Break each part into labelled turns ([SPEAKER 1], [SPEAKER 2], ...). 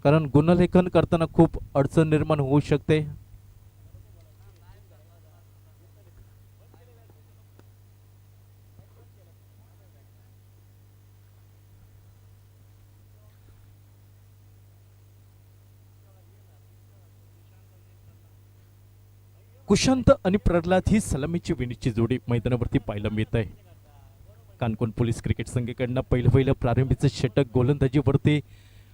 [SPEAKER 1] कारण गुणलेखन करताना खूप अडचण निर्माण होऊ शकते। कुशांत आणि प्रल्हाद ही सलामीची विणीची जोडी मैदानावरती पाहायला मिळत आहे। कानकोण पोलीस क्रिकेट संघाकडनं पहिलं प्रारंभीचं षटक गोलंदाजीवरती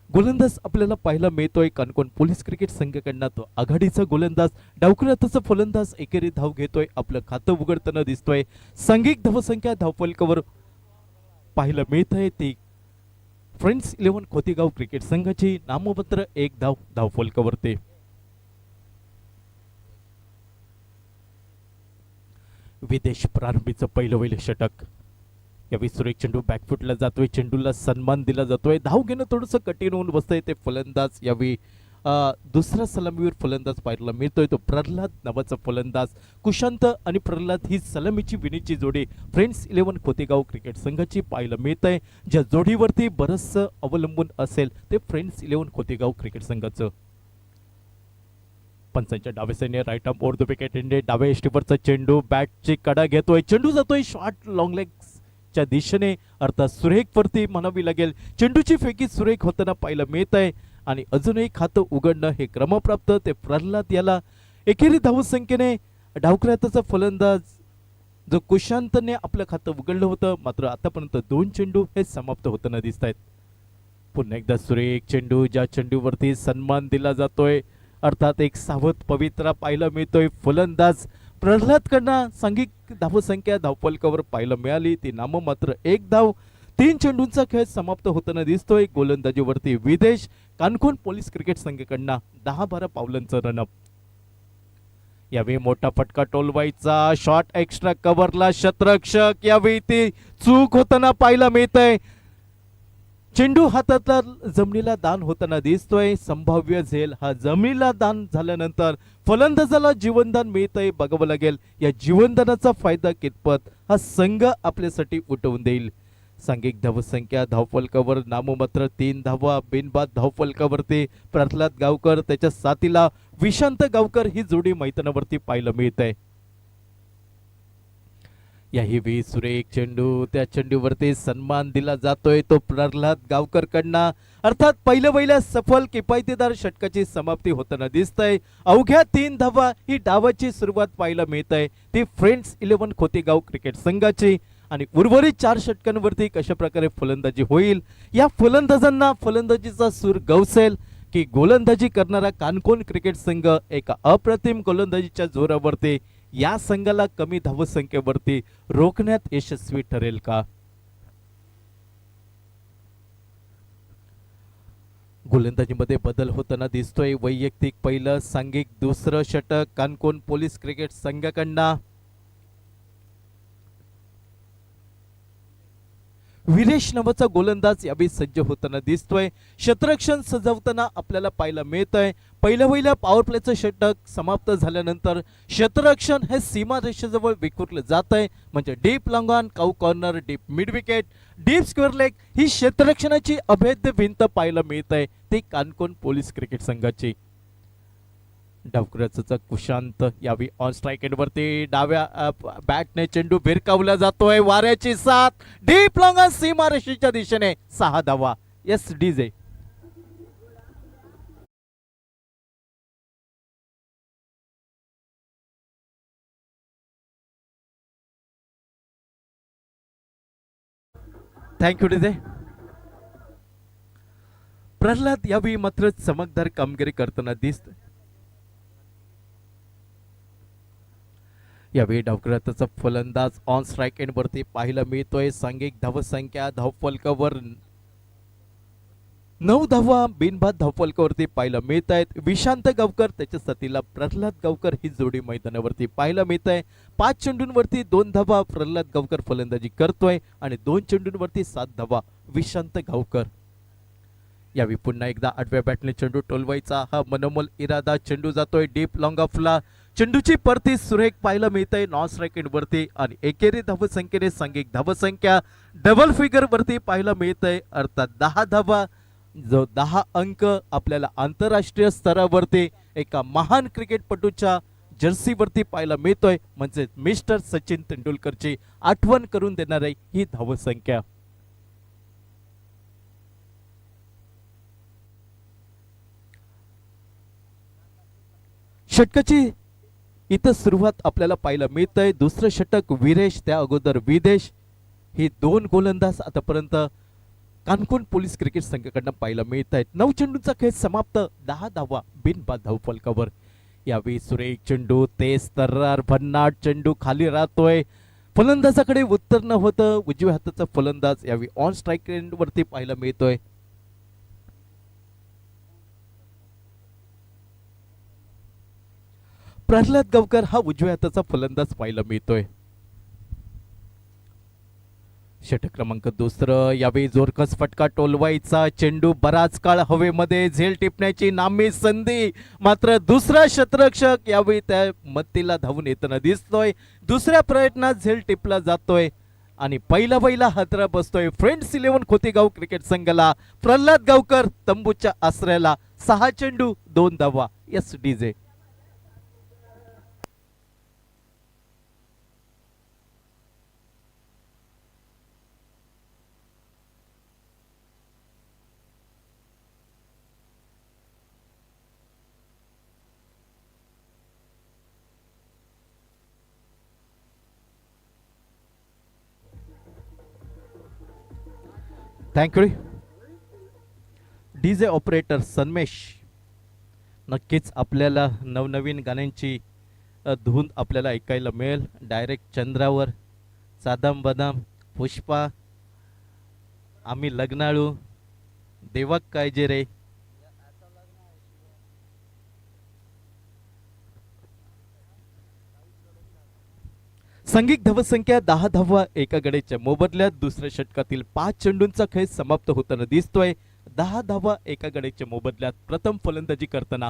[SPEAKER 1] गोलंदाज आपल्याला पाहायला मिळतोय। कानकोण पोलीस क्रिकेट संघाकडनं तो आघाडीचा गोलंदाज डावखुऱ्याचा फलंदाज एकेरी धाव घेतोय, आपलं खातं उघडताना दिसतोय। सांघिक धावसंख्या धावफलकावर पाहायला मिळत आहे ती फ्रेंड्स 11 खोतीगाव क्रिकेट संघाची नाममात्र एक धाव धावफलकावरती। विदेश प्रारंभीचं पहिलं षटक यावेळी सुरेख चेंडू बॅकफुटला जातोय, चेंडूला सन्मान दिला जातोय। धाव घेणं थोडंसं कठीण होऊन बसतंय ते फलंदाज यावेळी दुसरा सलामीवर फलंदाज पाहायला मिळतोय तो प्रल्हाद नावाचा फलंदाज। कुशांत आणि प्रल्हाद ही सलामीची विणीची जोडी फ्रेंड्स 11 खोतेगाव क्रिकेट संघाची पाहायला मिळत आहे। ज्या जोडीवरती बरंचसं अवलंबून असेल ते फ्रेंड्स 11 खोतेगाव क्रिकेट संघाचं। पंचांच्या डावे सैन्य right arm over the wicket इंडे डावे एष्टीवरचा चेंडू बॅटची कडा घेतोय, चेंडू जातोय शॉर्ट लॉंग लेग्सच्या दिशेने अर्थात सुरेख वरती म्हणावी लागेल। चेंडूची फेकी सुरेख होताना पाहायला मिळत आहे आणि अजूनही खातं उघडणं हे क्रमप्राप्त ते प्रल्हाद याला एकेरी धावसंख्येने डावखुऱ्याचा फलंदाज जो कुशांतने आपलं खातं उघडलं होतं, मात्र आतापर्यंत 2 चेंडू हे समाप्त होताना दिसत आहेत। पुन्हा एकदा सुरेख चेंडू ज्या चेंडूवरती सन्मान दिला जातोय अर्थात एक सावध पवित्रा पाहायला मिळतोय। फलंदाज प्रल्हादकडनं सांघिक धावसंख्या धावफलकावर पाहायला मिळाली ती नाममात्र एक धाव। 3 चेंडूंचा खेळ समाप्त होताना दिसतोय। गोलंदाजीवरती विदेश कानकोण पोलीस क्रिकेट संघाकडनं 10-12 पावलांचं रनअप। यावेळी मोठा फटका टोलवायचा शॉट एक्स्ट्रा कव्हरला शतरक्षक यावेळी ती चूक होताना पाहायला मिळतंय। चेंडू हातातला जमिनीला दान होताना दिसतोय। संभाव्य झेल हा जमिनीला दान झाल्यानंतर फलंदाजाला जीवनदान मिळतंय, बघावं लागेल या जीवनदानाचा फायदा कितपत हा संघ आपल्यासाठी उठवून देईल। सांघिक धावसंख्या धावफलकावर नाममात्र 3 धावा बिनबाद धावफलकावरती प्रल्हाद गावकर त्याच्या साथीला विशांत गावकर ही जोडी मैदानावरती पाहायला मिळते। याही वेळी सुरेख चेंडू त्या चेंडूवरती सन्मान दिला जातोय तो प्रल्हाद गावकर कडनं अर्थात पहिल्या सफल किफायतीदार षटकाची समाप्ती होताना दिसतंय। अवघ्या 3 धावा ही डावाची सुरुवात पाहायला मिळते ती फ्रेंड्स 11 खोतेगाव क्रिकेट संघाची आणि उर्वरित 4 षटकांवरती कशा प्रकारे फलंदाजी होईल या फलंदाजांना फलंदाजीचा सूर गवसेल की गोलंदाजी करणारा कानकोण क्रिकेट संघ एका अप्रतिम गोलंदाजीच्या जोरावरती या संघाला कमी धावसंख्येवरती रोखण्यात यशस्वी ठरेल का। गोलंदाजीमध्ये बदल होताना दिसतोय। वैयक्तिक पहिलं सांघिक दुसरं षटक कानकोण पोलीस क्रिकेट संघाकडनं विरेश नावाचा गोलंदाज यावेळी सज्ज होताना दिसतोय। शतरक्षण सजवताना आपल्याला पाहायला मिळतंय। पहिल्या पॉवर प्लेचं षटक समाप्त झाल्यानंतर शतरक्षण हे सीमा रेषेजवळ विखुरलं जात आहे, म्हणजे deep long on cow corner deep mid wicket deep square leg ही क्षेत्ररक्षणाची अभेद्य भिंत पाहायला मिळत आहे ती कानकोण पोलीस क्रिकेट संघाची। डावखुऱ्याचा कुशांत यावेळी ऑन स्ट्राइक एंड वरती डाव्या बॅटने चेंडू भिरकावला जातोय। वाऱ्याची साथ डीप लॉंग ऑन सीमा रेषेच्या दिशेने 6 धावा। S DJ thank you DJ. Pralhad यावेळी मात्र चमकदार कामगिरी करताना दिसतोय। यावेळी डावखुऱ्याचा फलंदाज ऑन स्ट्राइक एंड वरती पाहायला मिळतोय। सांघिक धावसंख्या धावफलकावर 9 धावा बिनबाद धावफलकावरती पाहायला मिळत आहेत। विशांत गावकर त्याच्या साथीला प्रल्हाद गावकर ही जोडी मैदानावरती पाहायला मिळत आहे। 5 चेंडूंवरती 2 धावा प्रल्हाद गावकर फलंदाजी करतोय आणि 2 चेंडूंवरती 7 धावा विशांत गावकर। यावेळी पुन्हा एकदा आडव्या बॅटने चेंडू टोलवायचा हा मनोमल इरादा। चेंडू जातोय डीप लॉंग ऑफला, चेंडूची परती सुरेख पाहायला मिळते नॉन स्ट्राइक एंड वरती आणि एकेरी धावसंख्येने सांघिक धावसंख्या डबल फिगर वरती पाहायला मिळते अर्थात 10 धावा जो 10 अंक आपल्याला आंतरराष्ट्रीय स्तरावरती एका महान क्रिकेटपटूच्या जर्सीवरती पाहायला मिळतोय, म्हणजे मिस्टर सचिन तेंडुलकरची आठवण करून देणारी ही धावसंख्या. षटकाची इथं सुरुवात आपल्याला पाहायला मिळतंय. दुसरं षटक वीरेश, त्या अगोदर विदेश, ही दोन गोलंदाज आतापर्यंत कानकोण पोलीस क्रिकेट संघाकडनं पाहायला मिळत आहेत. 9 चेंडूंचा खेळ समाप्त, 10 धावा बिनबाद धावफलकावर. यावेळी सुरेख चेंडू, तेज तर्रार भन्नाट चेंडू खाली राहतोय. फलंदाजाकडे उत्तर न होतं. उजव्या हाताचा फलंदाज यावेळी ऑन स्ट्राईक वरती पाहायला मिळतोय. प्रल्हाद गावकर हा उजव्या हाताचा फलंदाज पाहायला मिळतोय. षटक क्रमांक दुसरं, यावेळी जोरकस फटका टोलवायचा चेंडू, बराच काळ हवेमध्ये झेल टिपण्याची नामी संधी, मात्र दुसरा क्षेत्ररक्षक यावेळी त्या मत्तीला धावून येताना दिसतोय. दुसऱ्या प्रयत्नात झेल टिपला जातोय आणि पहिला हादरा बसतोय फ्रेंड्स 11 खोतीगाव क्रिकेट संघाला. प्रल्हाद गावकर तंबूच्या आसऱ्याला, 6 चेंडू 2 धावा. S DJ. Thank you DJ operator Sanmesh. नक्कीच आपल्याला नवनवीन गाण्यांची धून आपल्याला ऐकायला मिळेल. डायरेक्ट चंद्रावर, सादाम बदाम, पुष्पा, आम्ही लग्नाळू, देवाक कायजे रे, संघिक धावसंख्या 10 धावा एका गड्याच्या मोबदल्यात. दुसऱ्या षटकातील 5 चेंडूंचा खेळ समाप्त होताना दिसतोय. 10 धावा एका गड्याच्या मोबदल्यात. प्रथम फलंदाजी करताना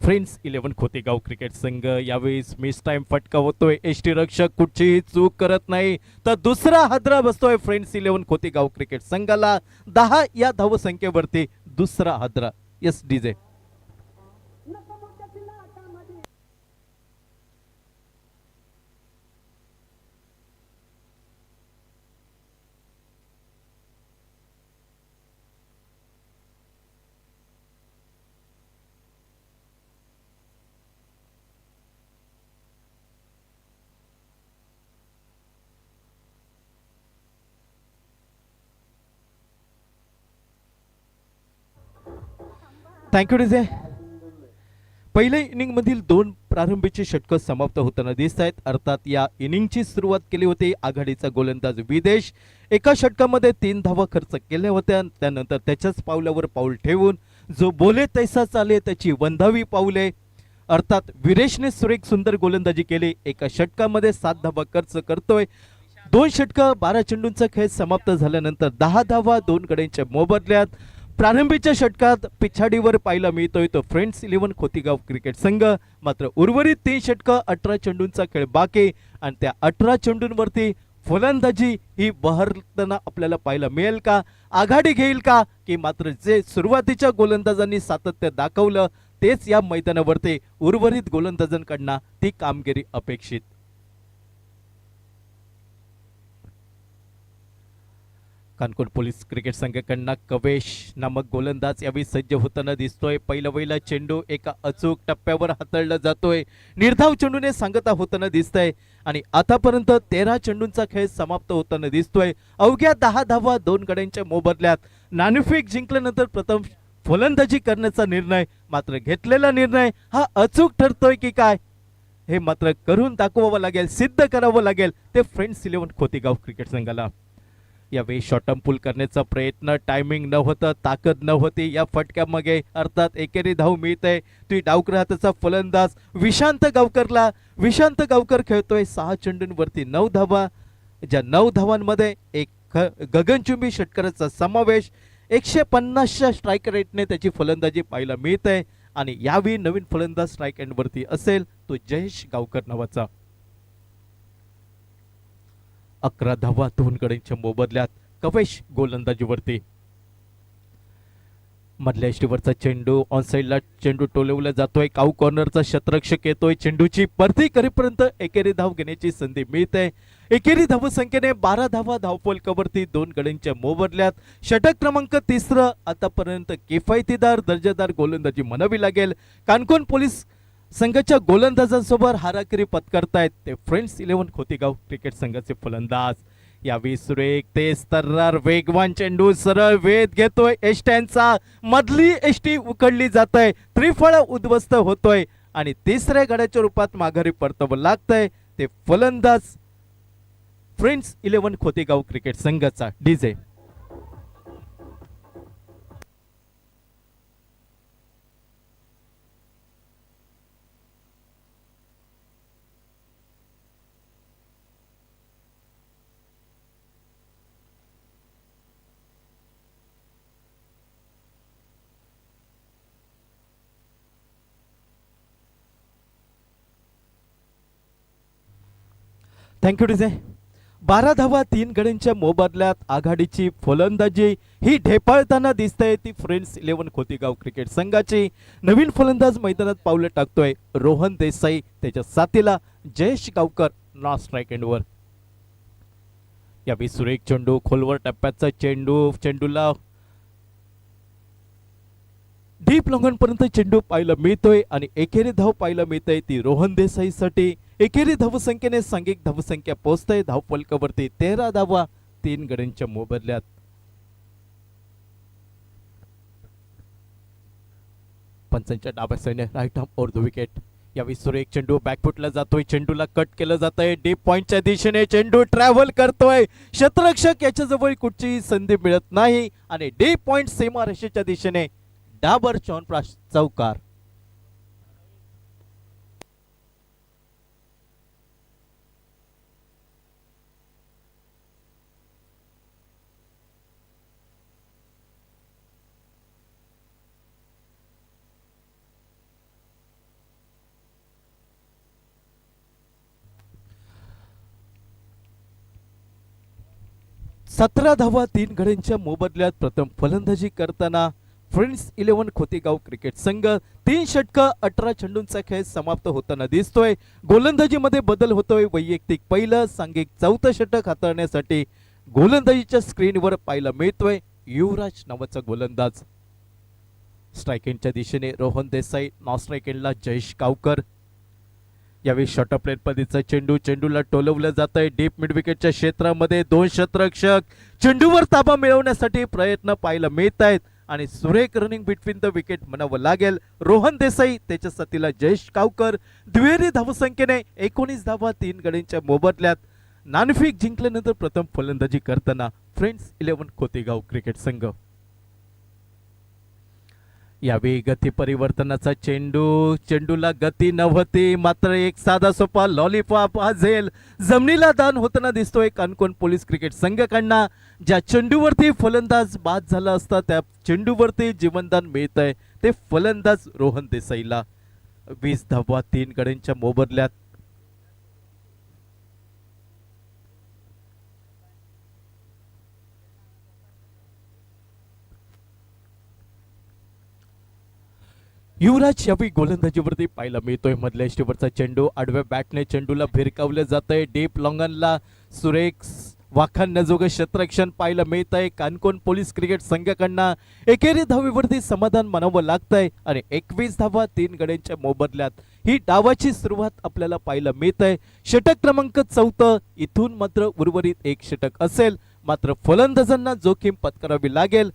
[SPEAKER 1] फ्रेंड्स 11 खोतेगाव क्रिकेट संघ. यावेळी मिस टाइम फटका होतोय. एसटी रक्षक कुठचीही चूक करत नाही, तर दुसरा हादरा बसतोय फ्रेंड्स 11 खोतेगाव क्रिकेट संघाला. 10 या धावसंख्येवरती दुसरा हादरा. S DJ. Thank you DJ. पहिल्या इनिंग मधील 2 प्रारंभीचे षटक समाप्त होताना दिसत आहेत. अर्थात या इनिंगची सुरुवात केली होती आघाडीचा गोलंदाज विदेश. एका षटकामध्ये 3 धावा खर्च केल्या होत्या. त्यानंतर त्याच्याच पावलावर पाऊल ठेवून जो बोले तैसा चाले त्याची वंधावी पाऊले. अर्थात विरेशने सुरेख सुंदर गोलंदाजी केली. एका षटकामध्ये 7 धावा खर्च करतोय. 2 षटक 12 चेंडूंचा खेळ समाप्त झाल्यानंतर 10 धावा 2 गड्यांच्या मोबदल्यात. प्रारंभीच्या षटकात पिछाडीवर पाहायला मिळतोय तो फ्रेंड्स 11 खोतीगाव क्रिकेट संघ. मात्र उर्वरित 3 षटक 18 चेंडूंचा खेळ बाकी आणि त्या 18 चेंडूंवरती फलंदाजी ही बहरताना आपल्याला पाहायला मिळेल का, आघाडी घेईल का, की मात्र जे सुरुवातीच्या गोलंदाजांनी सातत्य दाखवलं तेच या मैदानावरती उर्वरित गोलंदाजांकडनं ती कामगिरी अपेक्षित. कानकोण पोलीस क्रिकेट संघाकडनं कवेश नामक गोलंदाज यावेळी सज्ज होताना दिसतोय. पहिला चेंडू एका अचूक टप्प्यावर हाताळला जातोय. निर्धाव चेंडूने सांगता होताना दिसतंय आणि आतापर्यंत 13 चेंडूंचा खेळ समाप्त होताना दिसतोय. अवघ्या 10 धावा 2 गड्यांच्या मोबदल्यात. नाणेफेक जिंकल्यानंतर प्रथम फलंदाजी करण्याचा निर्णय, मात्र घेतलेला निर्णय हा अचूक ठरतोय की काय हे मात्र करून दाखवावं लागेल, सिद्ध करावं लागेल ते फ्रेंड्स 11 खोतीगाव क्रिकेट संघाला. यावेळी शॉर्टम पुल करण्याचा प्रयत्न, टायमिंग न होतं, ताकद न होती या फटक्यामागे. अर्थात एकेरी धाव मिळते. ती डावकर हाताचा फलंदाज विशांत गावकरला. विशांत गावकर खेळतोय 6 चेंडूंवरती 9 धावा, ज्या 9 धावांमध्ये एक गगनचुंबी षटकाराचा समावेश. 150च्या स्ट्राईक रेटने त्याची फलंदाजी पाहायला मिळते आणि यावेळी नवीन फलंदाज स्ट्राईक एंडवरती असेल तो जयेश गावकर नावाचा. 11 धावा 2 गड्यांच्या मोबदल्यात. कवेश गोलंदाजीवरती. मधल्या यष्टीवरचा चेंडू ऑन साइडला चेंडू टोलवला जातोय. काऊ कॉर्नरचा शतरक्षक येतोय. चेंडूची परती करेपर्यंत एकेरी धाव घेण्याची संधी मिळते. एकेरी धाव संख्येने 12 धावा धावफलकावरती 2 गड्यांच्या मोबदल्यात. षटक क्रमांक 3 आतापर्यंत किफायतीदार दर्जेदार गोलंदाजी म्हणावी लागेल. कानकोन पोलीस संघाच्या गोलंदाजांसोबत हाराकिरी पत्करतायत ते फ्रेंड्स 11 खोतीगाव क्रिकेट संघाचे फलंदाज. यावेळी सुरेख तेज तर्रार वेगवान चेंडू सरळ वेध घेतोय एष्ट्यांचा. मधली एष्टी उकडली जातय. त्रिफळ उद्ध्वस्त होतोय आणि तिसऱ्या गड्याच्या रूपात माघारी परतावं लागतंय ते फलंदाज फ्रेंड्स 11 खोतेगाव क्रिकेट संघाचा डीजे. Thank you DJ. 12 धावा 3 गड्यांच्या मोबदल्यात आघाडीची फलंदाजी ही ढेपाळताना दिसते ती फ्रेंड्स 11 खोतीगाव क्रिकेट संघाची. नवीन फलंदाज मैदानात पावलं टाकतोय रोहन देसाई. त्याच्या साथीला जयेश गावकर नॉन स्ट्राइक एंडवर. यावेळी सुरेख चेंडू खोलवर टप्प्याचा चेंडूला डीप लॉंगन पर्यंत चेंडू पाहायला मिळतोय आणि एकेरी धाव पाहायला मिळतंय ती रोहन देसाई साठी. एकेरी धावसंख्येने सांघिक धावसंख्या पोहोचते धावफलकावरती 13 धावा 3 गड्यांच्या मोबदल्यात. पंचांच्या डाव्या साईडने right arm over the wicket. यावेळी सुरेख चेंडू बॅकफुटला जातोय. चेंडूला कट केलं जातंय. डीप पॉइंटच्या दिशेने चेंडू ट्रॅव्हल करतोय. क्षेत्ररक्षक याच्याजवळ कुठचीही संधी मिळत नाही आणि डीप पॉइंट सीमारेषेच्या दिशेने डाबर चौनप्राश चौकार. सतरा धावा 3 गड्यांच्या मोबदल्यात प्रथम फलंदाजी करताना फ्रेंड्स 11 खोतेगाव क्रिकेट संघ 3 षटकं 18 चेंडूंचा खेळ समाप्त होताना दिसतोय. गोलंदाजीमध्ये बदल होतोय. वैयक्तिक पहिलं सांघिक 4थं षटक हाताळण्यासाठी गोलंदाजीच्या स्क्रीनवर पाहायला मिळतोय युवराज नावाचा गोलंदाज. स्ट्राइक एंडच्या दिशेने रोहन देसाई. नॉन स्ट्राइक एंडला जयेश गावकर. यावेळी शॉर्ट प्लेन पद्धतीचा चेंडूला टोलवलं जात आहे. डीप मिड विकेटच्या क्षेत्रामध्ये 2 क्षेत्ररक्षक चेंडूवर ताबा मिळवण्यासाठी प्रयत्न पाहायला मिळत आहेत आणि सुरेख रनिंग बिटवीन द विकेट म्हणावं लागेल. रोहन देसाई त्याच्या साथीला जयेश गावकर. दुहेरी धावसंख्येने 19 धावा 3 गड्यांच्या मोबदल्यात नाणेफेक जिंकल्यानंतर प्रथम फलंदाजी करताना फ्रेंड्स 11 खोतेगाव क्रिकेट संघ. यावेळी गती परिवर्तनाचा चेंडूला गती नव्हती मात्र एक साधा सोपा लॉलीपॉप हा झेल जमिनीला दान होताना दिसतोय कानकोन पोलीस क्रिकेट संघाकडनं. ज्या चेंडूवरती फलंदाज बाद झाला असता त्या चेंडूवरती जीवनदान मिळतंय ते फलंदाज रोहन देसाईला. 20 धावा 3 गड्यांच्या मोबदल्यात. युवराज यावेळी गोलंदाजीवरती पाहायला मिळतोय. मधल्या यष्टीवरचा चेंडू आडव्या बॅटने चेंडूला भिरकावलं जातंय. डीप लॉंगनला सुरेख वाखाणण्याजोगं क्षेत्ररक्षण पाहायला मिळत आहे कानकोन पोलीस क्रिकेट संघाकडनं. एकेरी धावेवरती समाधान मानावं लागतंय आणि 21 धावा 3 गड्यांच्या मोबदल्यात ही डावाची सुरुवात आपल्याला पाहायला मिळत आहे. षटक क्रमांक 4 इथून मात्र उर्वरित 1 षटक असेल मात्र फलंदाजांना जोखीम पत्करावी लागेल.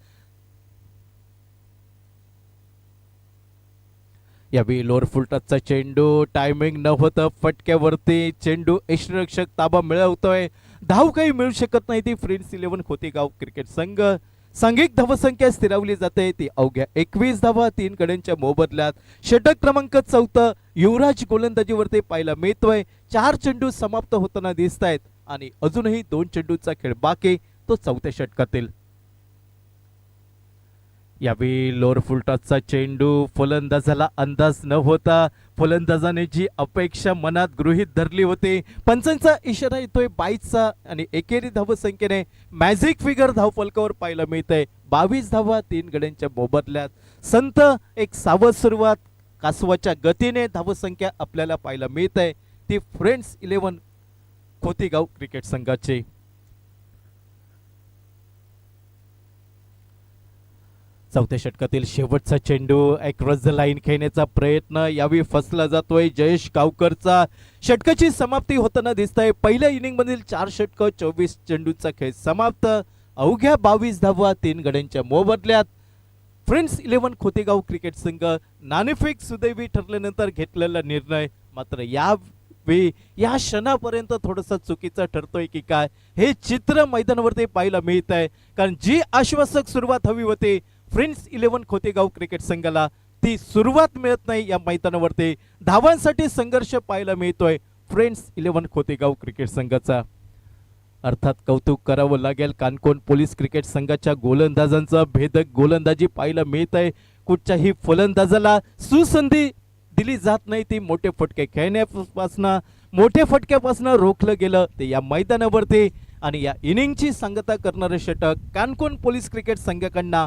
[SPEAKER 1] यावेळी लोअर फुल टचचा चेंडू टायमिंग नव्हतं फटक्यावरती चेंडू यष्टीरक्षक ताबा मिळवतोय. धाव काही मिळू शकत नाही ती फ्रेंड्स 11 खोतेगाव क्रिकेट संघ. सांघिक धावसंख्या स्थिरावली जाते ती अवघ्या 21 धावा 3 गड्यांच्या मोबदल्यात. षटक क्रमांक 4 युवराज गोलंदाजीवरती पाहायला मिळतोय. 4 चेंडू समाप्त होताना दिसत आहेत आणि अजूनही 2 चेंडूचा खेळ बाकी तो 4थ्या षटकातील. यावेळी लोअर फुल टॉसचा चेंडू फलंदाजाला अंदाज न होता फलंदाजाने जी अपेक्षा मनात गृहीत धरली होती पंचांचा इशारा येतोय 22चा आणि एकेरी धावसंख्येने मॅजिक फिगर धावफलकावर पाहायला मिळतंय 22 धावा 3 गड्यांच्या मोबदल्यात. संत एक सावध सुरुवात कासवाच्या गतीने धावसंख्या आपल्याला पाहायला मिळते ती फ्रेंड्स 11 खोतीगाव क्रिकेट संघाची. चौथ्या षटकातील शेवटचा चेंडू अक्रॉस द लाईन खेळण्याचा प्रयत्न यावेळी फसला जातोय जयेश गावकरचा. षटकाची समाप्ती होताना दिसतंय. पहिल्या इनिंग मधील 4 षटक 24 चेंडूचा खेळ समाप्त. अवघ्या 22 धावा 3 गड्यांच्या मोबदल्यात. फ्रेंड्स 11 खोतेगाव क्रिकेट संघ नाणेफेक सुदैवी ठरल्यानंतर घेतलेला निर्णय मात्र या क्षणापर्यंत थोडासा चुकीचा ठरतोय की काय हे चित्र मैदानावरती पाहायला मिळत आहे. कारण जी आश्वासक सुरुवात हवी होती फ्रेंड्स 11 खोतेगाव क्रिकेट संघाला ती सुरुवात मिळत नाही. या मैदानावरती धावांसाठी संघर्ष पाहायला मिळतोय फ्रेंड्स 11 खोतेगाव क्रिकेट संघाचा. अर्थात कौतुक करावं लागेल कानकोण पोलीस क्रिकेट संघाच्या गोलंदाजांचा भेदक गोलंदाजी पाहायला मिळत आहे. कुठच्याही फलंदाजाला सुसंधी दिली जात नाही ती मोठे फटके फटक्यापासून रोखलं गेलं ते या मैदानावरती. आणि या इनिंगची सांगता करणारे षटक कानकोण पोलीस क्रिकेट संघाकडनं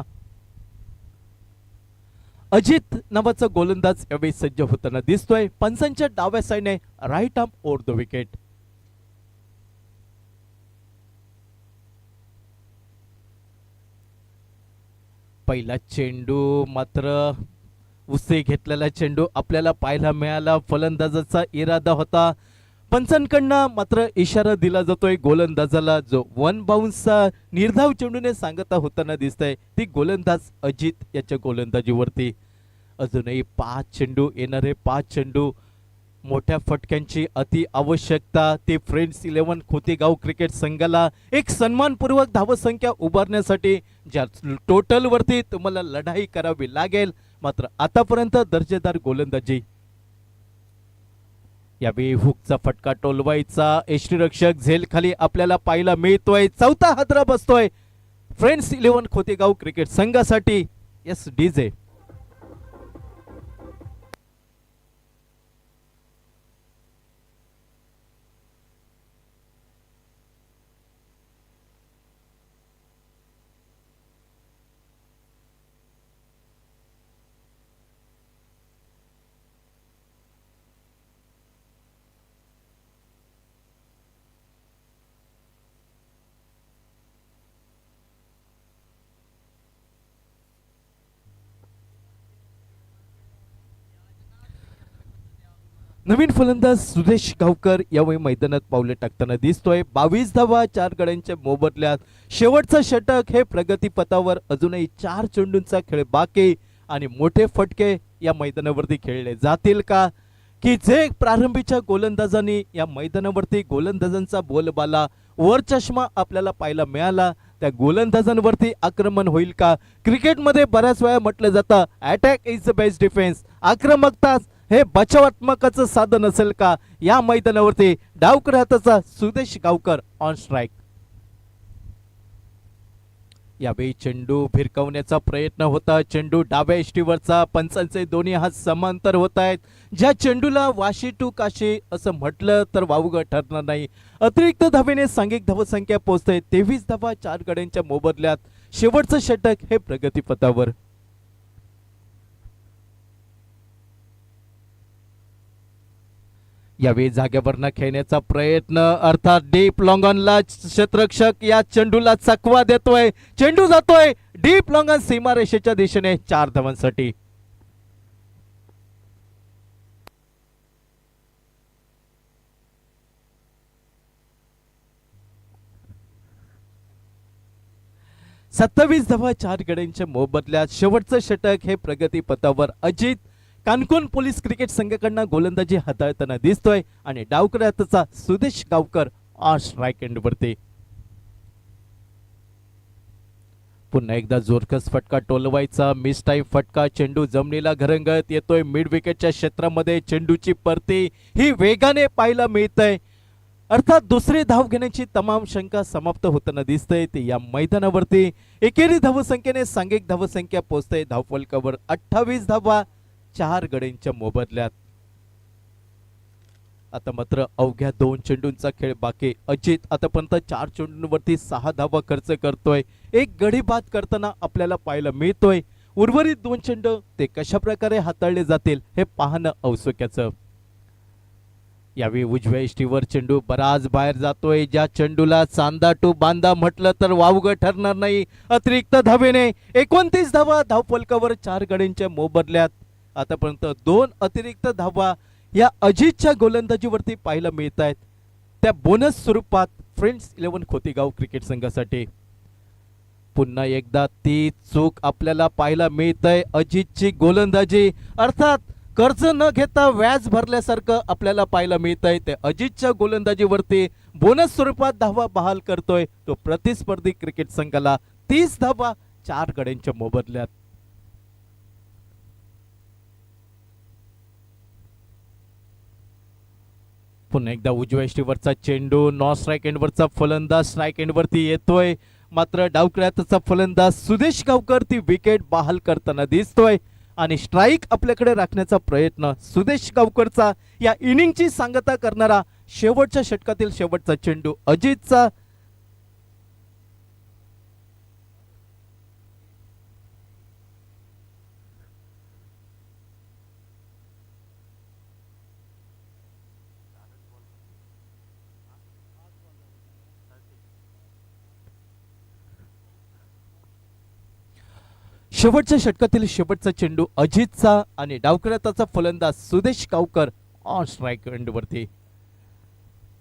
[SPEAKER 1] अजित नावाचा गोलंदाज यावेळी सज्ज होताना दिसतोय. पंचांच्या डाव्या साईडने right arm over the wicket. पहिला चेंडू मात्र उसे घेतलेला चेंडू आपल्याला पाहायला मिळाला. फलंदाजाचा इरादा होता पंचांकडनं मात्र इशारा दिला जातोय गोलंदाजाला जो 1 बाउन्सचा निर्धाव चेंडूने सांगता होताना दिसतंय ती गोलंदाज अजित याच्या गोलंदाजीवरती. अजूनही 5 चेंडू येणारे 5 चेंडू मोठ्या फटक्यांची अति आवश्यकता. ते फ्रेंड्स 11 खोतेगाव क्रिकेट संघाला एक सन्मानपूर्वक धावसंख्या उभारण्यासाठी ज्या टोटल वरती तुम्हाला लढाई करावी लागेल. मात्र आतापर्यंत दर्जेदार गोलंदाजी. यावेळी हुकचा फटका टोलवायचा यष्टीरक्षक झेल खाली आपल्याला पाहायला मिळतोय. चौथा हादरा बसतोय फ्रेंड्स 11 खोतेगाव क्रिकेट संघासाठी. एस डीजे 'नवीन फलंदाज सुदेश गावकर यावेळी मैदानात पावले टाकताना दिसतोय. 22 धावा 4 गड्यांच्या मोबदल्यात. शेवटचा षटक हे प्रगतीपथावर. अजूनही 4 चेंडूंचा खेळ बाकी आणि मोठे फटके या मैदानावरती खेळले जातील का की जे प्रारंभीच्या गोलंदाजांनी या मैदानावरती गोलंदाजांचा बोलबाला वर चष्मा आपल्याला पाहायला मिळाला त्या गोलंदाजांवरती आक्रमण होईल का. क्रिकेटमध्ये बऱ्याच वेळा म्हटलं जातं attack is the best defence. आक्रमकता हे बचावात्मकाचं साधन असेल का. या मैदानावरती डावकर हाताचा सुदेश गावकर ऑन स्ट्राइक. यावेळी चेंडू भिरकवण्याचा प्रयत्न होता. चेंडू डाव्या इष्टीवरचा. पंचांचे दोन्ही हात समांतर होत आहेत. ज्या चेंडूला वाशी टू काशी असं म्हटलं तर वावगं ठरणार नाही. अतिरिक्त धावेने सांघिक धावसंख्या पोहोचते 23 धावा 4 गड्यांच्या मोबदल्यात. शेवटचं षटक हे प्रगतीपथावर. यावेळी जागेवरनं खेळण्याचा प्रयत्न अर्थात डीप लॉंगॉनला क्षेत्ररक्षक या चेंडूला चकवा देतोय. चेंडू जातोय डीप लॉंगॉन सीमारेषेच्या दिशेने 4 धावांसाठी. सत्तावीस धावा 4 गड्यांच्या मोबदल्यात. शेवटचं षटक हे प्रगतीपथावर. अजित कानकोण पोलीस क्रिकेट संघाकडनं गोलंदाजी हाताळताना दिसतोय आणि डावकर हाताचा सुदेश गावकर ऑन स्ट्राइक एंडवरती. पुन्हा एकदा जोरकस फटका टोलवायचा. मिस टाईप फटका. चेंडू जमिनीला घरंगत येतोय मिड विकेटच्या क्षेत्रामध्ये. चेंडूची परती ही वेगाने पाहायला मिळतंय. अर्थात दुसरी धाव घेण्याची तमाम शंका समाप्त होताना दिसतंय ते या मैदानावरती एकेरी धावसंख्येने सांघिक धावसंख्या पोहोचते धावफलकावर 28 धावा 4 गड्यांच्या मोबदल्यात. आता मात्र अवघ्या 2 चेंडूंचा खेळ बाकी. अजित आतापर्यंत 4 चेंडूंवरती 6 धावा खर्च करतोय. एक गडी बाद करताना आपल्याला पाहायला मिळतोय. उर्वरित 2 चेंडू ते कशा प्रकारे हाताळले जातील हे पाहणं औत्सुक्याचं. यावेळी उजव्या इष्टीवर चेंडू बराच बाहेर जातोय. ज्या चेंडूला चांदा टू बांधा म्हटलं तर वावगं ठरणार नाही. अतिरिक्त धावेने 29 धावा धावफलकावर 4 गड्यांच्या मोबदल्यात. आतापर्यंत 2 अतिरिक्त धावा या अजितच्या गोलंदाजीवरती पाहायला मिळत आहेत, त्या बोनस स्वरूपात फ्रेंड्स 11 खोतीगाव क्रिकेट संघासाठी. पुन्हा एकदा ती चूक आपल्याला पाहायला मिळतंय. अजितची गोलंदाजी अर्थात कर्ज न घेता व्याज भरल्यासारखं आपल्याला पाहायला मिळतंय. ते अजितच्या गोलंदाजीवरती बोनस स्वरूपात धावा बहाल करतोय तो प्रतिस्पर्धी क्रिकेट संघाला. 30 धावा 4 गड्यांच्या मोबदल्यात. पुन्हा एकदा उजव्या इष्टीवरचा चेंडू नॉन स्ट्राईक एंडवरचा फलंदाज स्ट्राईक एंडवरती येतोय. मात्र डावखेळाचा फलंदाज सुदेश गावकर ती विकेट बहाल करताना दिसतोय आणि स्ट्राईक आपल्याकडे राखण्याचा प्रयत्न सुदेश गावकरचा. या इनिंगची सांगता करणारा शेवटच्या षटकातील शेवटचा चेंडू अजितचा. शेवटच्या षटकातील शेवटचा चेंडू अजितचा आणि डावखेळाचा फलंदाज सुदेश गावकर ऑन स्ट्राईक एंडवरती.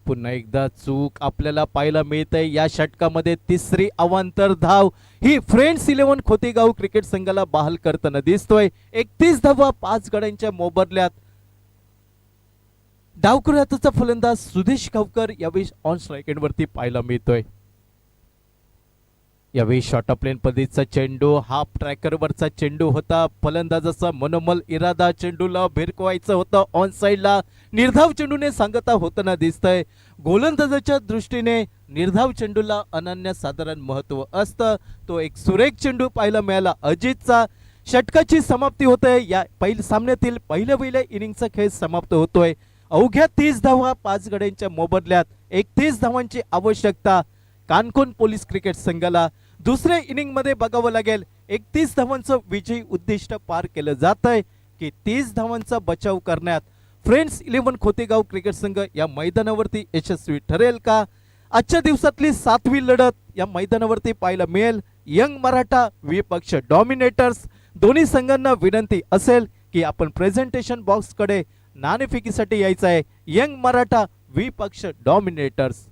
[SPEAKER 1] पुन्हा एकदा चूक आपल्याला पाहायला मिळते. या षटकामध्ये तिसरी अवांतर धाव ही फ्रेंड्स 11 खोतीगाव क्रिकेट संघाला बहाल करताना दिसतोय. 31 धावा 5 गड्यांच्या मोबदल्यात. डावखेळाचा फलंदाज सुदेश गावकर यावेळी ऑन स्ट्राईक एंडवरती पाहायला मिळतोय. यावेळी शॉर्ट ऑफ लेन पद्धतीचा चेंडू हाफ ट्रॅकरवरचा चेंडू होता. फलंदाजाचा मनोमल इरादा चेंडूला भिरकवायचं होतं ऑन साइडला. निर्धाव चेंडूने सांगता होताना दिसतंय. गोलंदाजाच्या दृष्टीने निर्धाव चेंडूला अनन्यसाधारण महत्व असतं. तो एक सुरेख चेंडू पाहायला मिळाला अजितचा. षटकाची समाप्ती होते. या सामन्यातील पहिल्या इनिंगचा खेळ समाप्त होतोय. अवघ्या 30 धावा 5 गड्यांच्या मोबदल्यात 31 धावांची आवश्यकता कानकोन पोलीस क्रिकेट संघाला. दुसऱ्या इनिंग मध्ये बघावं लागेल 31 धावांचं विजयी उद्दिष्ट पार केलं जात आहे की 30 धावांचा बचाव करण्यात फ्रेंड्स 11 खोतीगाव क्रिकेट संघ या मैदानावरती यशस्वी ठरेल का. आजच्या दिवसातली 7वी लढत या मैदानावरती पाहायला मिळेल. यंग मराठा विपक्ष डॉमिनेटर्स. दोन्ही संघांना विनंती असेल की आपण प्रेझेंटेशन बॉक्स कडे नाणेफेकीसाठी यायचं आहे. यंग मराठा विपक्ष डॉमिनेटर्स.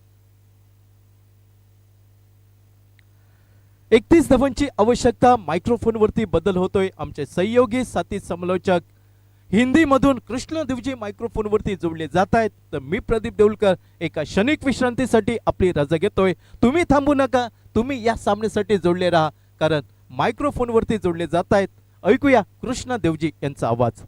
[SPEAKER 1] 31 धावांची आवश्यकता. मायक्रोफोन वरती बदल होतोय. आमचे सहयोगी साथी समालोचक हिंदी मधून कृष्णदेवजी मायक्रोफोन वरती जोडले जात आहेत. तर मी प्रदीप देऊलकर एका क्षणिक विश्रांतीसाठी आपली रजा घेतोय. तुम्ही थांबू नका. तुम्ही या सामन्यासाठी जोडले राहा कारण मायक्रोफोन वरती जोडले जात आहेत. ऐकूया कृष्णदेवजी यांचा आवाज.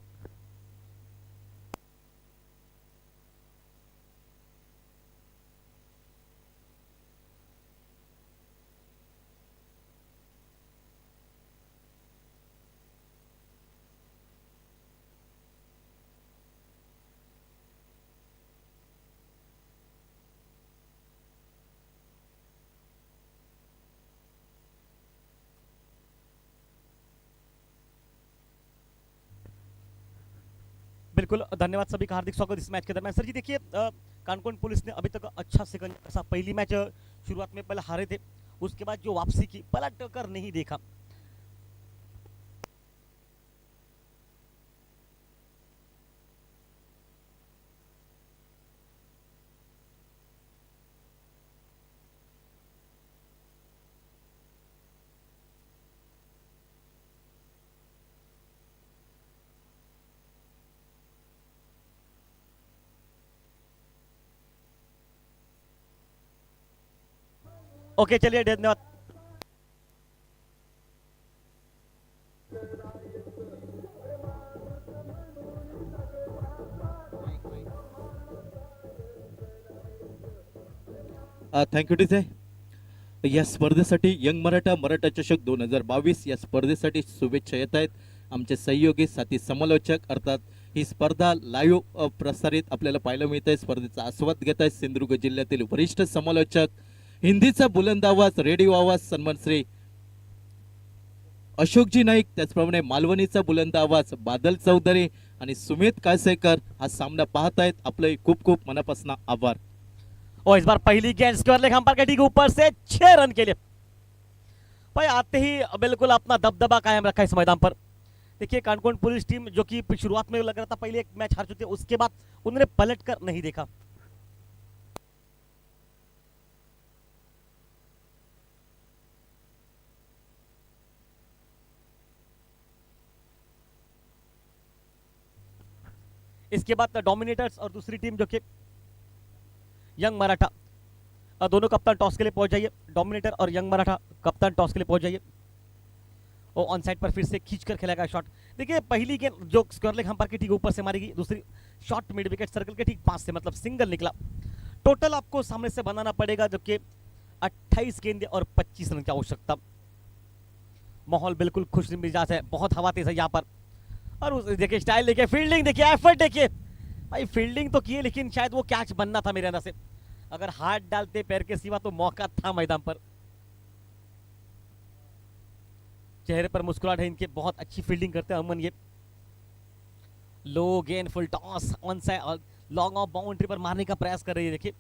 [SPEAKER 2] बिल्कुल धन्यवाद सभी का हार्दिक स्वागत इस मैच के दरमियान। सर जी देखिए कानकोन पुलिस ने अभी तक अच्छा सेकंड ऐसा पहली मैच शुरुआत में पहले हारे थे, उसके बाद जो वापसी की पलट कर नहीं देखा। ओके चलिए धन्यवाद।
[SPEAKER 1] थँक्यू टीचे. या स्पर्धेसाठी यंग मराठा चषक 2022 या स्पर्धेसाठी शुभेच्छा येत आहेत. आमचे सहयोगी साथी समालोचक अर्थात ही स्पर्धा लाईव्ह प्रसारित आपल्याला पाहायला मिळत आहे. स्पर्धेचा आस्वाद घेत आहेत सिंधुदुर्ग जिल्ह्यातील वरिष्ठ समालोचक, हिंदीचा बुलंद आवाज, रेडिओ आवाज सन्मान श्री अशोकजी नाईक, त्याचप्रमाणे मालवणीचा बुलंद आवाज बादल चौधरी आणि सुमित कायसेकर हा सामना पाहत आहेत. आपले खूप खूप मनापासून आभार.
[SPEAKER 2] और इस बार पहली गेंद स्क्वायर लेग अंपायर के ठीक ऊपर से 6 रन के लिए भाई आते ही बिल्कुल अपना दबदबा कायम रखा इस मैदान पर. देखिए कानकोन पुलिस टीम जो कि शुरुआत में लग रहा था पहले एक मैच हार चुके, उसके बाद उन्होंने पलट कर नहीं देखा. इसके बाद डोमिनेटर्स और दूसरी टीम जो कि यंग मराठा, दोनों कप्तान टॉस के लिए पहुंच जाइए. डोमिनेटर और यंग मराठा कप्तान टॉस के लिए पहुंच जाइए. और ऑन साइड पर फिर से खींचकर खेलेगा शॉट. देखिए पहली गेंद जो स्क्वायर लेग अंपायर के ठीक ऊपर से मारेगी, दूसरी शॉट मिड विकेट सर्कल के ठीक पास से, मतलब सिंगल निकला. टोटल आपको सामने से बनाना पड़ेगा जबकि 28 गेंदे और 25 रन की आवश्यकता. माहौल बिल्कुल खुश मिजाज है, बहुत हवा तेज है यहाँ पर. और उस देखिए स्टाइल देखिए, फील्डिंग देखिए, एफर्ट देखिए. भाई फील्डिंग तो किए लेकिन शायद वो कैच बनना था मेरे अंदर से. अगर हाथ डालते पैर के सिवा तो मौका था मैदान पर. चेहरे पर मुस्कुराहट है इनके, बहुत अच्छी फील्डिंग करते हैं अमन. ये लो गेंद full toss on side long off boundary पर मारने का प्रयास कर रही है. देखिए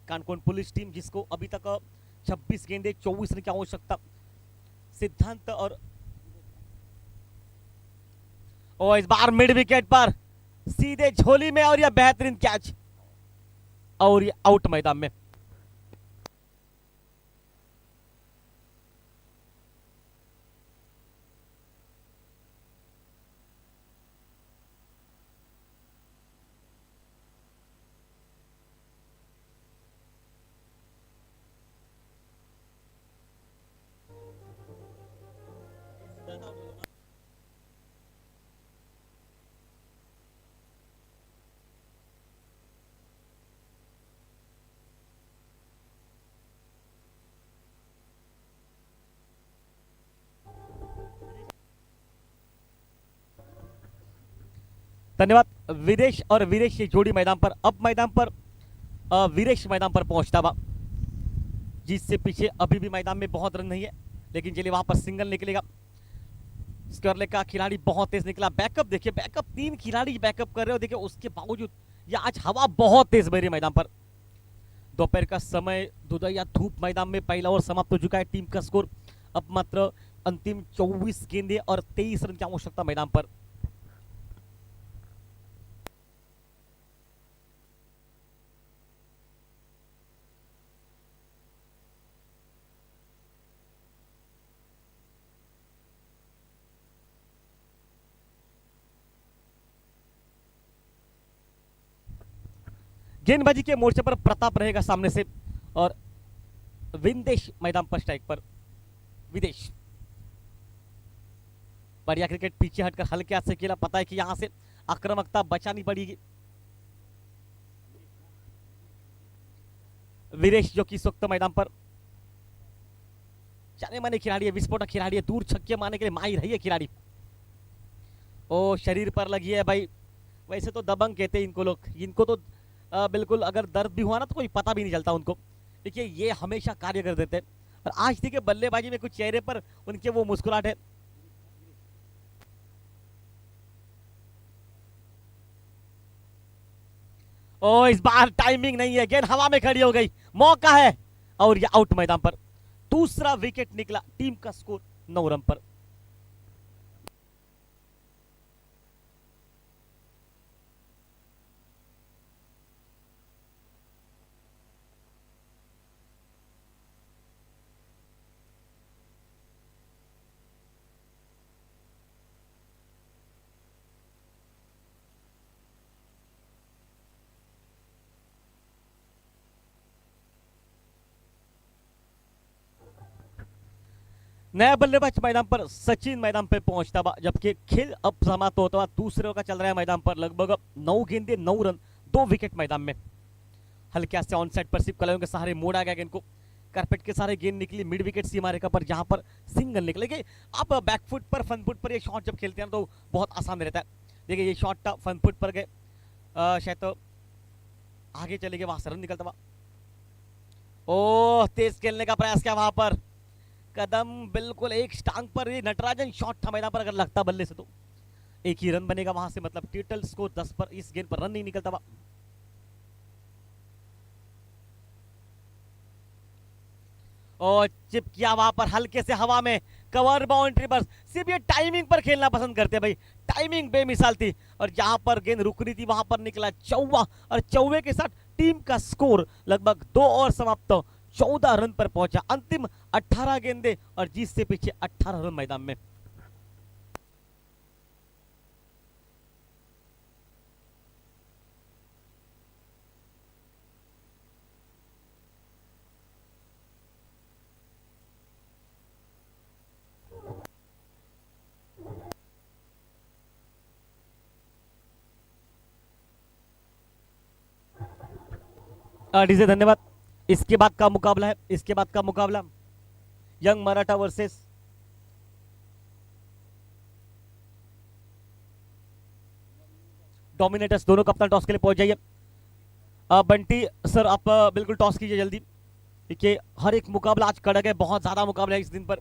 [SPEAKER 2] कानकोन पुलिस टीम जिसको अभी तक 26 गेंदे 24 रन की आवश्यकता. सिद्धांत और इस बार मिड विकेट पर सीधे झोली में और यह बेहतरीन कैच और ये आउट मैदान में. धन्यवाद. विदेश और वीरेश की जोड़ी मैदान पर. अब मैदान पर वीरेश मैदान पर पहुंचता हुआ, जिससे पीछे अभी भी मैदान में बहुत रन नहीं है, लेकिन चलिए वहां पर सिंगल निकलेगा. स्क्वायर लेग का खिलाड़ी बहुत तेज निकला. बैकअप देखिए, बैकअप 3 खिलाड़ी बैकअप कर रहे हो. देखिए उसके बावजूद ये आज हवा बहुत तेज बह रही है मैदान पर. दोपहर का समय, दुधैया धूप मैदान में पहला ओवर समाप्त हो चुका है. टीम का स्कोर अब मात्र अंतिम 24 गेंदे और 23 रन की आवश्यकता मैदान पर. गेंदबाजी के मोर्चे पर प्रताप रहेगा सामने से और विंदेश मैदान पर स्ट्राइक पर. विदेश बढ़िया क्रिकेट पीछे हटकर हल्के हाथ से खेला. पता है कि यहां से आक्रामकता बचानी पड़ेगी. वीरेश जो कि इस वक्त मैदान पर जाने माने खिलाड़ी है, विस्फोटक खिलाड़ी है, दूर छक्के मारने के लिए माहिर है ये खिलाड़ी. ओ शरीर पर लगी है भाई. वैसे तो दबंग कहते हैं इनको लोग. इनको तो बिल्कुल अगर दर्द भी हुआ ना तो कोई पता भी नहीं चलता उनको. देखिए ये हमेशा कार्य कर देते हैं. और आज देखिए बल्लेबाजी में कुछ चेहरे पर उनके वो मुस्कुराहट है. ओ इस बार टाइमिंग नहीं है, गेंद हवा में खड़ी हो गई. मौका है और ये आउट मैदान पर. दूसरा विकेट निकला. टीम का स्कोर 9 रन पर. नया बल्लेबाज मैदान पर सचिन मैदान पे पहुंचता हुआ, जबकि खेल अब समाप्त होता हुआ दूसरे का चल रहा है मैदान पर. लगभग 9 गेंदे 9 रन 2 विकेट मैदान में। हल्के से ऑन साइड पर सिर्फ कलाइयों के सहारे मोड़ आ गया गेंद को, कारपेट के सारे गेंद निकली मिड विकेट सीमा रेखा पर, जहां पर सिंगल निकले। कि आप बैकफुट पर फ्रंट फुट पर ये शॉट जब खेलते हैं तो बहुत आसान रहता है। देखिए ये शॉट था, फ्रंट फुट पर गए, शायद तो आगे चले गए, वहां से रन निकलता हुआ। ओह, तेज खेलने का प्रयास किया वहां पर, कदम बिल्कुल एक टांग पर, ये नटराजन शॉट था मैदान पर, अगर लगता बल्ले से तो एक ही रन बनेगा वहां से, मतलब टोटल स्कोर 10 पर, इस गेंद पर रन नहीं निकलता हुआ। और चिप किया वहां पर हल्के से हवा में, कवर बाउंड्री पर। सिर्फ ये टाइमिंग पर खेलना पसंद करते हैं भाई, टाइमिंग बेमिसाल थी। और जहां पर गेंद रुक रही थी वहां पर निकला चौवा, और चौवे के साथ टीम का स्कोर लगभग 2 और समाप्त 14 रन पर पहुंचा। अंतिम 18 गेंदे और जीत से पीछे 18 रन मैदान में। डीजे धन्यवाद। इसके बाद का मुकाबला है, इसके बाद का मुकाबला यंग मराठा वर्सेस डोमिनेटर्स। दोनों कप्तान टॉस के लिए पहुंच जाइए। बंटी सर आप बिल्कुल टॉस कीजिए जल्दी, क्योंकि हर एक मुकाबला आज कड़क है, बहुत ज्यादा मुकाबला है इस दिन पर।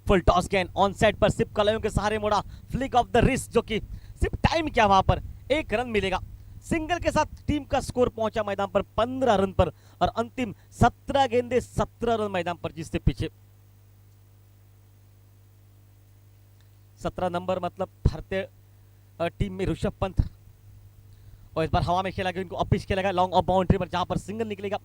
[SPEAKER 2] फुल टॉस गेंद ऑन साइड पर, सिर्फ कलाइयों के सहारे मोड़ा, फ्लिक ऑफ द रिस्ट, जो कि सिर्फ टाइम क्या वहां पर 1 रन मिलेगा। सिंगल के साथ टीम का स्कोर पहुंचा मैदान पर 15 रन पर, और अंतिम 17 गेंदे 17 रन मैदान पर, जिससे पीछे 17 नंबर मतलब भारतीय टीम में ऋषभ पंत। और इस बार हवा में खेला गया, इनको अपिच खेलेगा लॉन्ग ऑफ बाउंड्री पर, जहां पर सिंगल निकलेगा।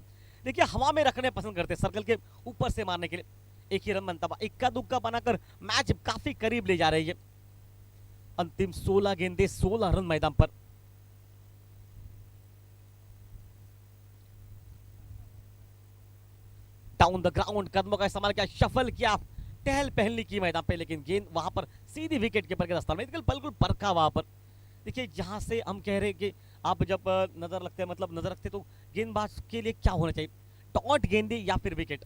[SPEAKER 2] देखिए हवा में रखने पसंद करते, सर्कल के ऊपर से मारने के लिए। एक ही रन बनता हुआ, इक्का दुक्का बनाकर मैच काफी करीब ले जा रही है। अंतिम 16 गेंदे 16 रन मैदान पर। डाउन द ग्राउंड, कदमों का इस्तेमाल किया, शफल किया, टहल पहलनी की मैदान पे, लेकिन गेंद वहां पर सीधी विकेट कीपर के रास्ता में बिल्कुल परखा वहां पर। देखिए जहां से हम कह रहे हैं कि आप जब नजर लगते हैं, मतलब नजर रखते तो गेंदबाज के लिए क्या होना चाहिए, डॉट गेंदे या फिर विकेट।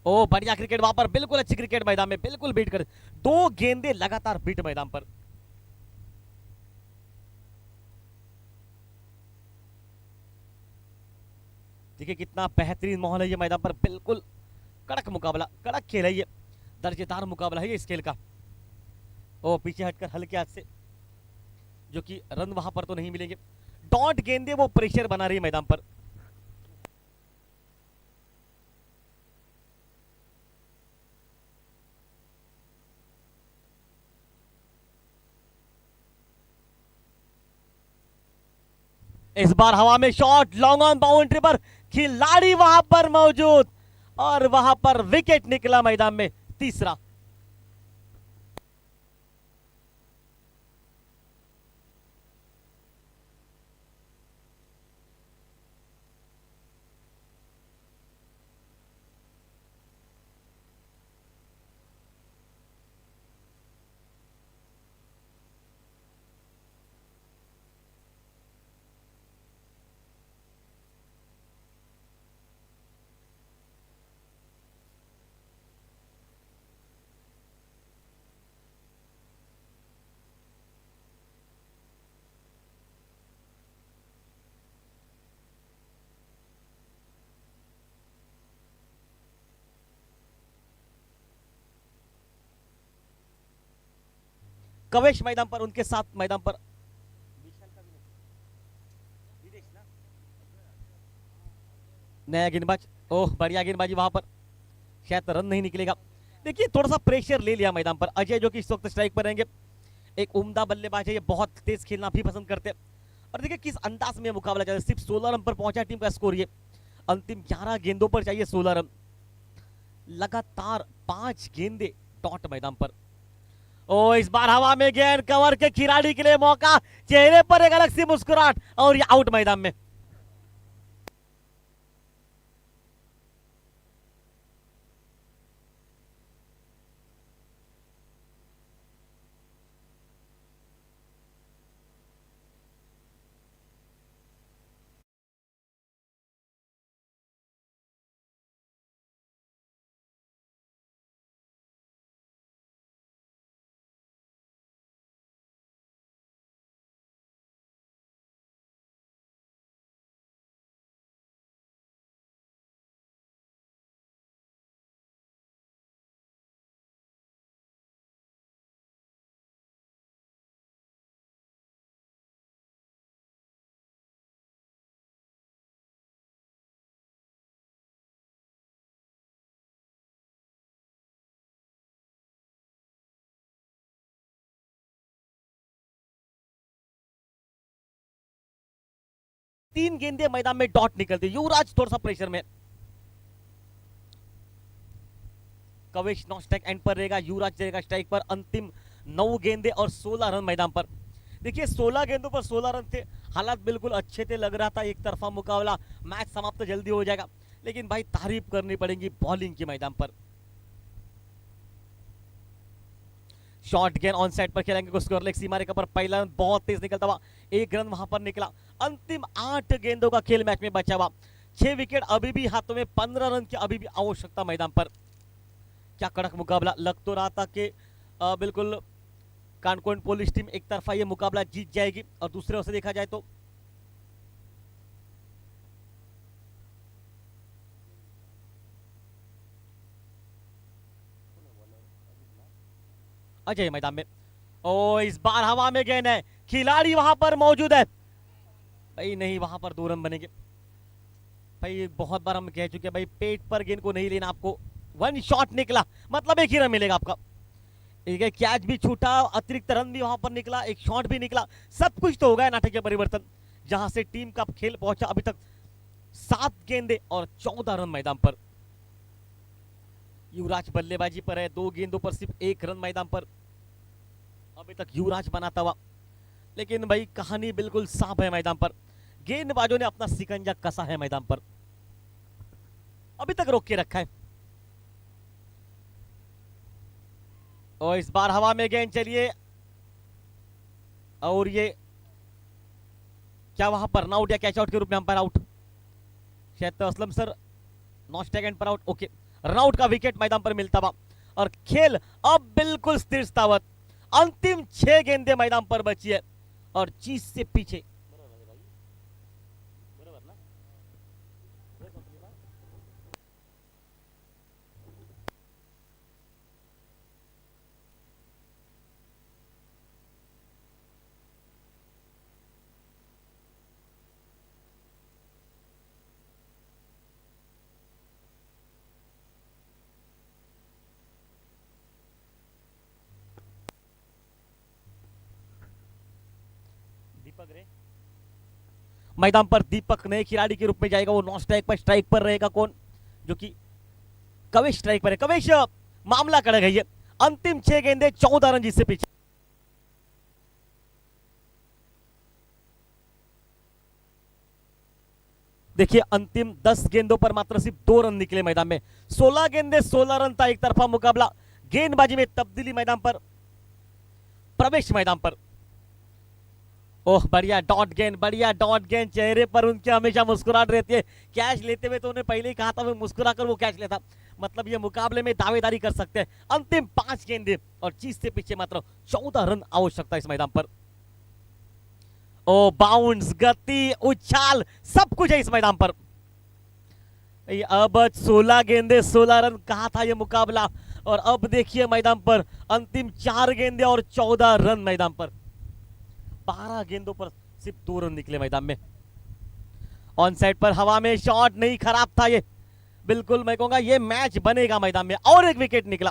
[SPEAKER 2] ओ बढ़िया क्रिकेट वहां पर, बिल्कुल अच्छी क्रिकेट मैदान में, बिल्कुल बीट कर 2 गेंदे लगातार बीट मैदान पर। देखिए कितना बेहतरीन माहौल है ये मैदान पर, बिल्कुल कड़क मुकाबला, कड़क खेल है ये, दर्जेदार मुकाबला है ये इस खेल का। ओ पीछे हटकर हल्के हाथ से, जो कि रन वहां पर तो नहीं मिलेंगे। डॉट गेंदे वो प्रेशर बना रही है मैदान पर। इस बार हवा में शॉट, लॉन्ग ऑन बाउंड्री पर, खिलाड़ी वहां पर मौजूद, और वहां पर विकेट निकला मैदान में, तीसरा। कवेश मैदान पर, उनके साथ मैदान पर नया गेंदबाज। ओह बढ़िया गेंदबाजी वहां पर, शायद रन नहीं निकलेगा। देखिए थोड़ा सा प्रेशर ले लिया मैदान पर अजय, जो कि इस वक्त स्ट्राइक पर रहेंगे। एक उम्दा बल्लेबाज है ये, बहुत तेज खेलना भी पसंद करते हैं। और देखिए किस अंदाज में मुकाबला चल रहा है, सिर्फ 16 रन पर पहुंचा टीम का स्कोर। ये अंतिम 11 गेंदों पर चाहिए 16 रन, लगातार 5 गेंदे डॉट मैदान पर। ओ इस बार हवा में गेंद, कवर के खिलाड़ी के लिए मौका, चेहरे पर एक अलग सी मुस्कुराहट, और ये आउट मैदान में। 3 गेंदे मैदान में डॉट निकलती। युवराज थोड़ा सा प्रेशर में, कवेश नॉन स्ट्राइक एंड पर रहेगा, युवराज रहेगा स्ट्राइक पर। अंतिम 9 गेंदे और 16 रन मैदान पर। देखिए 16 गेंदों पर 16 रन थे, हालात बिल्कुल अच्छे थे, लग रहा था एक तरफा मुकाबला, मैच समाप्त जल्दी हो जाएगा, लेकिन भाई तारीफ करनी पड़ेगी बॉलिंग के मैदान पर। शॉर्ट गेंद ऑन साइड पर खेलेंगे, स्कोर लेग सीमा रेखा पर पहला रन बहुत तेज निकलता हुआ, 1 रन वहां पर निकला। अंतिम 8 गेंदों का खेल मैच में बचा हुआ, 6 विकेट अभी भी हाथों में, 15 रन की अभी भी आवश्यकता मैदान पर। क्या कड़क मुकाबला, लग तो रहा था कि बिल्कुल कानकोन पुलिस टीम एक तरफा ये मुकाबला जीत जाएगी, और दूसरे ओर से देखा जाए तो अजय मैदान में। ओ इस बार हवा में गेंद है, खिलाड़ी वहां पर मौजूद है भाई, नहीं वहां पर 2 रन बनेंगे भाई। बहुत बार हम कह चुके हैं भाई, पेट पर गेंद को नहीं लेना आपको। 1 शॉट निकला, मतलब 1 ही रन मिलेगा आपका। एक कैच भी छूटा, अतिरिक्त रन भी वहां पर निकला, 1 शॉट भी निकला, सब कुछ तो हो गया नाटकीय परिवर्तन, जहां से टीम का खेल पहुंचा अभी तक 7 गेंदे और 14 रन मैदान पर। युवराज बल्लेबाजी पर है, 2 गेंदों पर सिर्फ 1 रन मैदान पर अभी तक युवराज बनाता हुआ, लेकिन भाई कहानी बिल्कुल साफ है मैदान पर। गेंदबाजों ने अपना सिकंजा कसा है मैदान पर, अभी तक रोक के रखा है। और इस बार हवा में गेंद चलिए, और ये क्या वहां पर रन आउट या कैच आउट के रूप में अंपायर आउट, शायद तो Aslam sir not strike end per out. Okay, run out का विकेट मैदान पर मिलता हुआ, और खेल अब बिल्कुल स्थिर स्थावत। अंतिम 6 गेंदें मैदान पर बची है, और 30 से पीछे। दीपक रे मैदान पर, दीपक नए खिलाड़ी के रूप में जाएगा, वो नॉन स्ट्राइक पर, स्ट्राइक पर रहेगा कौन, जो कि कवेश स्ट्राइक पर है। कवेश मामला कड़क है ये, अंतिम 6 गेंदे 14 रन जिससे पीछे। देखिए अंतिम 10 गेंदों पर मात्र सिर्फ 2 रन निकले मैदान में, 16 गेंदे 16 रन था, एक तरफा मुकाबला। गेंदबाजी में तब्दीली मैदान पर, प्रवेश मैदान पर। ओह बढ़िया डॉट गेंद, बढ़िया डॉट गेंद, चेहरे पर उनके हमेशा मुस्कुराहट रहती है। कैच लेते हुए तो उन्हें पहले ही कहा था मैं मुस्कुरा कर वो कैच लेता, मतलब ये मुकाबले में दावेदारी कर सकते हैं। अंतिम 5 गेंदे और 30 से पीछे मात्र 14 रन आवश्यकता इस मैदान पर। ओ बाउंस, गति, उछाल, सब कुछ है इस मैदान पर। अब 16 गेंदे 16 रन कहा था ये मुकाबला, और अब देखिए मैदान पर अंतिम 4 गेंदे और 14 रन मैदान पर। 12 गेंदों पर सिर्फ 2 रन निकले मैदान में। ऑन साइड पर हवा में शॉट नहीं, खराब था ये, बिल्कुल मैं कहूंगा ये मैच बनेगा मैदान में। और 1 विकेट निकला,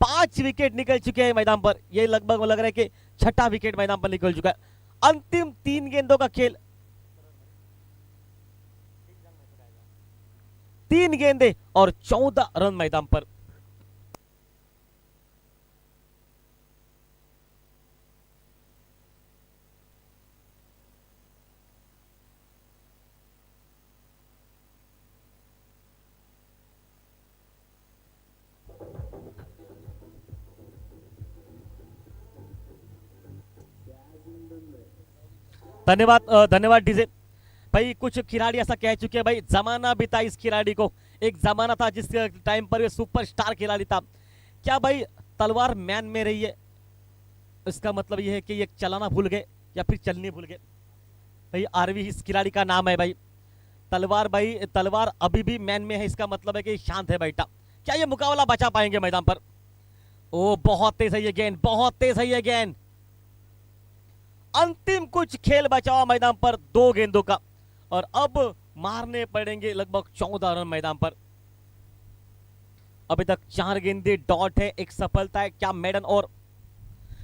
[SPEAKER 2] 5 विकेट निकल चुके हैं मैदान पर, ये लगभग लग रहा है कि 6ठा विकेट मैदान पर निकल चुका है। अंतिम 3 गेंदों का खेल, 3 गेंदे और 14 रन मैदान पर। धन्यवाद धन्यवाद डीजे भाई। कुछ खिलाड़ी ऐसा कह चुके हैं भाई, जमाना बीता इस खिलाड़ी को, एक जमाना था जिस टाइम पर ये सुपरस्टार खिलाड़ी था। क्या भाई तलवार मैन में रही है, इसका मतलब ये है कि ये चलाना भूल गए या फिर चलनी भूल गए। भाई आरवी इस खिलाड़ी का नाम है भाई। तलवार भाई, तलवार अभी भी मैन में है, इसका मतलब है कि शांत है बेटा। क्या ये मुकाबला बचा पाएंगे मैदान पर? ओ बहुत तेज है ये गेंद, बहुत तेज है ये गेंद। अंतिम कुछ खेल बचा हुआ मैदान पर 2 गेंदों का, और अब मारने पड़ेंगे लगभग 14 रन मैदान पर। अभी तक 4 गेंदे डॉट है, 1 सफलता है। क्या मेडन और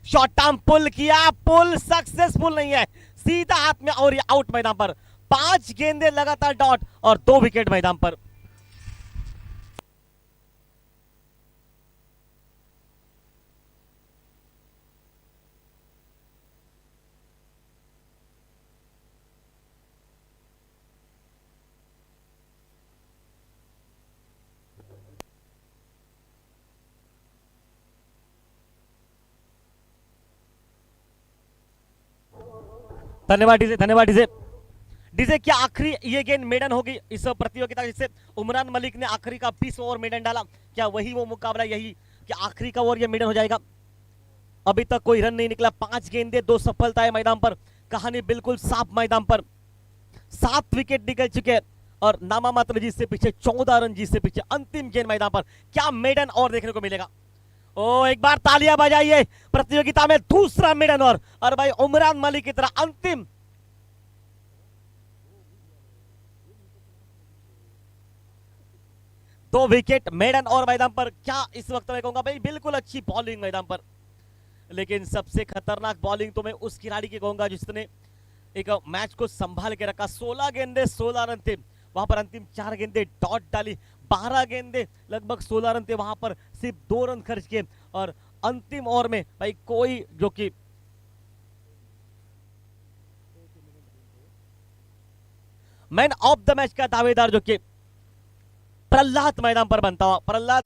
[SPEAKER 2] शॉर्ट टर्म पुल किया, पुल सक्सेसफुल नहीं है, सीधा हाथ में और ये आउट मैदान पर। 5 गेंदे लगातार डॉट और 2 विकेट मैदान पर। धन्यवाद डीजे, धन्यवाद डीजे। डीजे क्या आखिरी ये गेंद मेडन होगी इस प्रतियोगिता, जिससे उमरान मलिक ने आखिरी का 20 ओवर मेडन डाला? क्या वही वो मुकाबला, यही कि आखिरी का ओवर ये मेडन हो जाएगा? अभी तक कोई रन नहीं निकला। 5 गेंदे 2 सफलताएं मैदान पर। कहानी बिल्कुल साफ मैदान पर। 7 विकेट निकल चुके हैं और नामा मात्र जीत से पीछे, 14 रन जीत से पीछे। अंतिम गेंद मैदान पर, क्या मेडन और देखने को मिलेगा? ओ एक बार तालियां बजाइए, प्रतियोगिता में दूसरा मेडन और भाई उमरान मलिक की तरह अंतिम 2 विकेट मेडन और मैदान पर। क्या इस वक्त मैं कहूंगा भाई बिल्कुल अच्छी बॉलिंग मैदान पर, लेकिन सबसे खतरनाक बॉलिंग तो मैं उस खिलाड़ी की कहूंगा जिसने एक मैच को संभाल के रखा। 16 गेंदे 16 रन थे वहां पर, अंतिम 4 गेंदे डॉट डाली, 12 गेंदे लगभग 16 रन थे वहां पर, सिर्फ 2 रन खर्च किए और अंतिम ओवर में भाई कोई जो कि मैन ऑफ द मैच का दावेदार जो कि प्रहलाद मैदान पर बनता हुआ। प्रहलाद